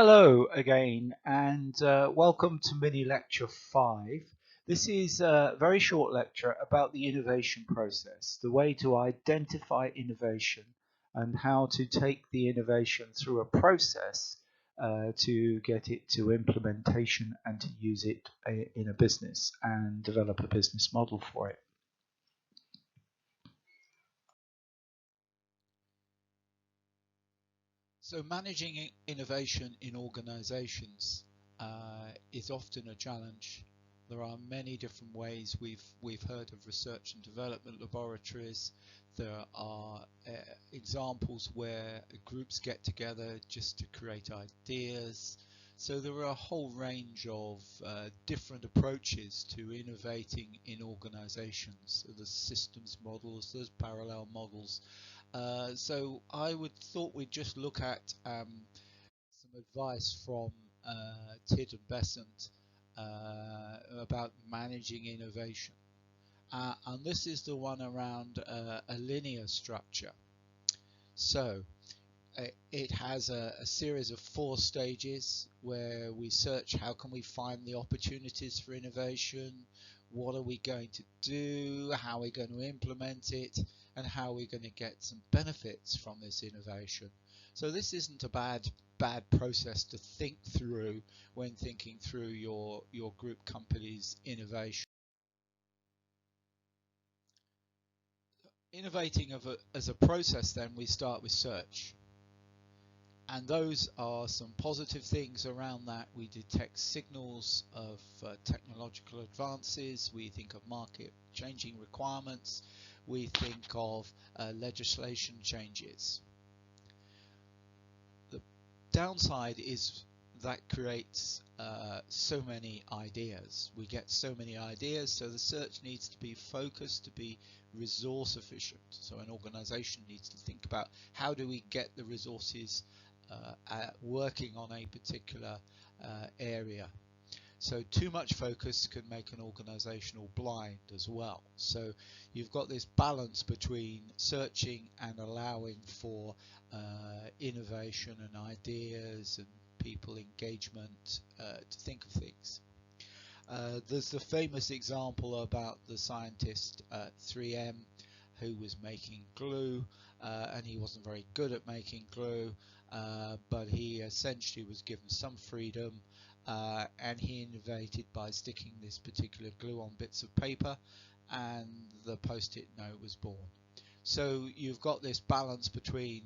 Hello again, and welcome to mini lecture 5. This is a very short lecture about the innovation process, the way to identify innovation and how to take the innovation through a process to get it to implementation and to use it in a business and develop a business model for it. So managing innovation in organizations is often a challenge. There are many different ways. We've heard of research and development laboratories. There are examples where groups get together just to create ideas. So there are a whole range of different approaches to innovating in organizations. So there's systems models, there's parallel models. So I thought we'd just look at some advice from Tid and Besant about managing innovation. And this is the one around a linear structure. So it has a series of 4 stages where we search how can we find the opportunities for innovation, what are we going to do, how are we going to implement it, and how are we going to get some benefits from this innovation. So this isn't a bad process to think through when thinking through your group company's innovation. Innovating as a process, then we start with search. And those are some positive things around that. We detect signals of technological advances. We think of market changing requirements. We think of legislation changes. The downside is that creates so many ideas. We get so many ideas, so the search needs to be focused, to be resource efficient. So an organization needs to think about how do we get the resources working on a particular area. So too much focus can make an organization all blind as well. So you've got this balance between searching and allowing for innovation and ideas and people engagement to think of things. There's the famous example about the scientist 3M who was making glue, and he wasn't very good at making glue, but he essentially was given some freedom, and he innovated by sticking this particular glue on bits of paper, and the post-it note was born. So you've got this balance between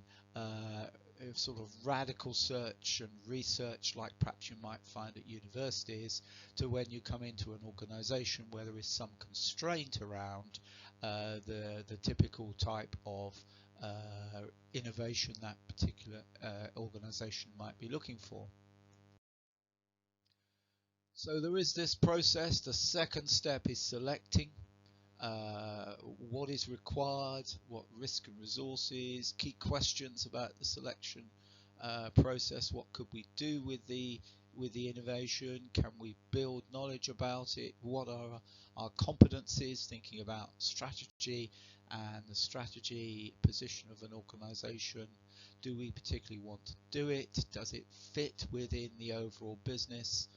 sort of radical search and research like perhaps you might find at universities, to when you come into an organization where there is some constraint around the typical type of innovation that particular organization might be looking for. So there is this process. The second step is selecting what is required, what risk and resources, key questions about the selection process. What could we do with the innovation? Can we build knowledge about it? What are our competencies? Thinking about strategy and the strategy position of an organization. Do we particularly want to do it? Does it fit within the overall business?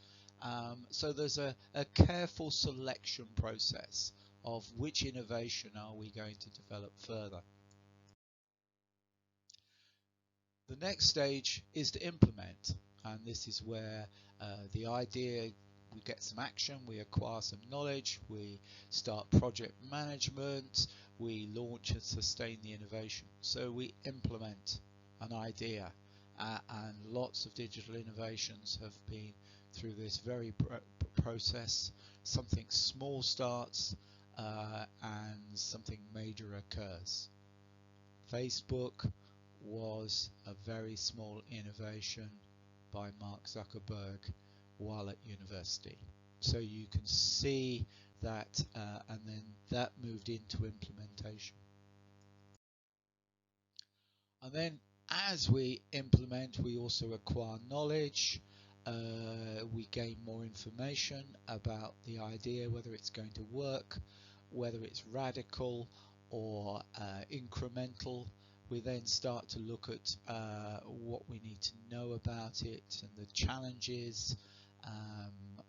So there's a careful selection process of which innovation are we going to develop further. The next stage is to implement, and this is where the idea, we get some action, we acquire some knowledge, we start project management, we launch and sustain the innovation. So we implement an idea, and lots of digital innovations have been through this very process. Something small starts and something major occurs. Facebook was a very small innovation by Mark Zuckerberg while at university. So you can see that, and then that moved into implementation. And then as we implement, we also acquire knowledge. We gain more information about the idea, whether it's going to work, whether it's radical or incremental. We then start to look at what we need to know about it and the challenges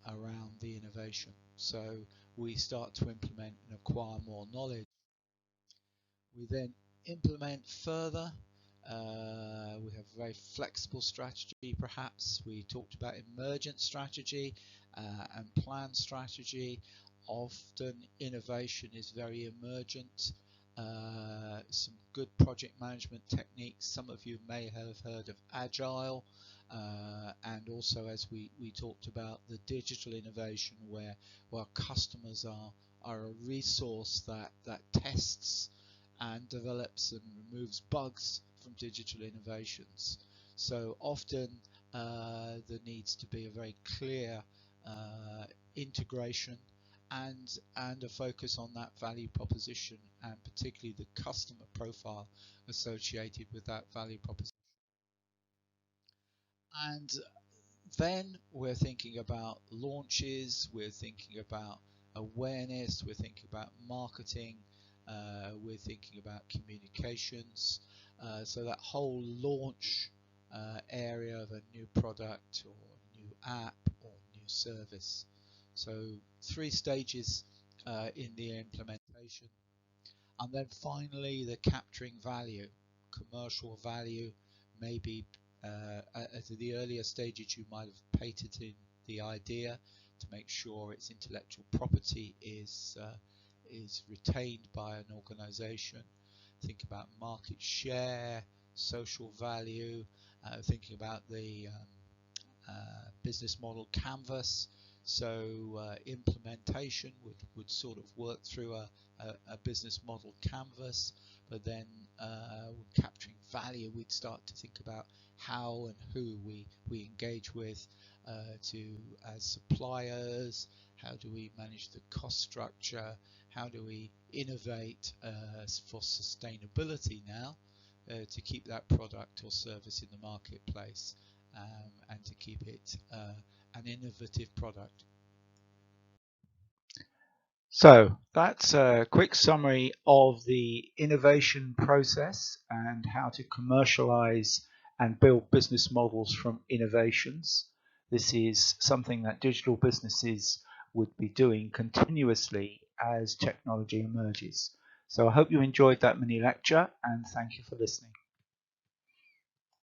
around the innovation. So we start to implement and acquire more knowledge. We then implement further. We have a very flexible strategy, perhaps. We talked about emergent strategy and planned strategy. Often innovation is very emergent. Some good project management techniques. Some of you may have heard of Agile, and also, as we talked about, the digital innovation where customers are a resource that tests and develops and removes bugs from digital innovations. So often there needs to be a very clear integration and a focus on that value proposition, and particularly the customer profile associated with that value proposition. And then we're thinking about launches, we're thinking about awareness, we're thinking about marketing, we're thinking about communications. So that whole launch area of a new product or new app or new service. So 3 stages in the implementation. And then finally the capturing value, commercial value. Maybe at the earlier stages you might have patented the idea to make sure its intellectual property is retained by an organization. Think about market share, social value, thinking about the business model canvas. So implementation would sort of work through a business model canvas, but then capturing value, we'd start to think about how and who we engage with as suppliers, how do we manage the cost structure, how do we innovate for sustainability now to keep that product or service in the marketplace, and to keep it an innovative product. So that's a quick summary of the innovation process and how to commercialize and build business models from innovations. This is something that digital businesses would be doing continuously as technology emerges. So I hope you enjoyed that mini lecture, and thank you for listening.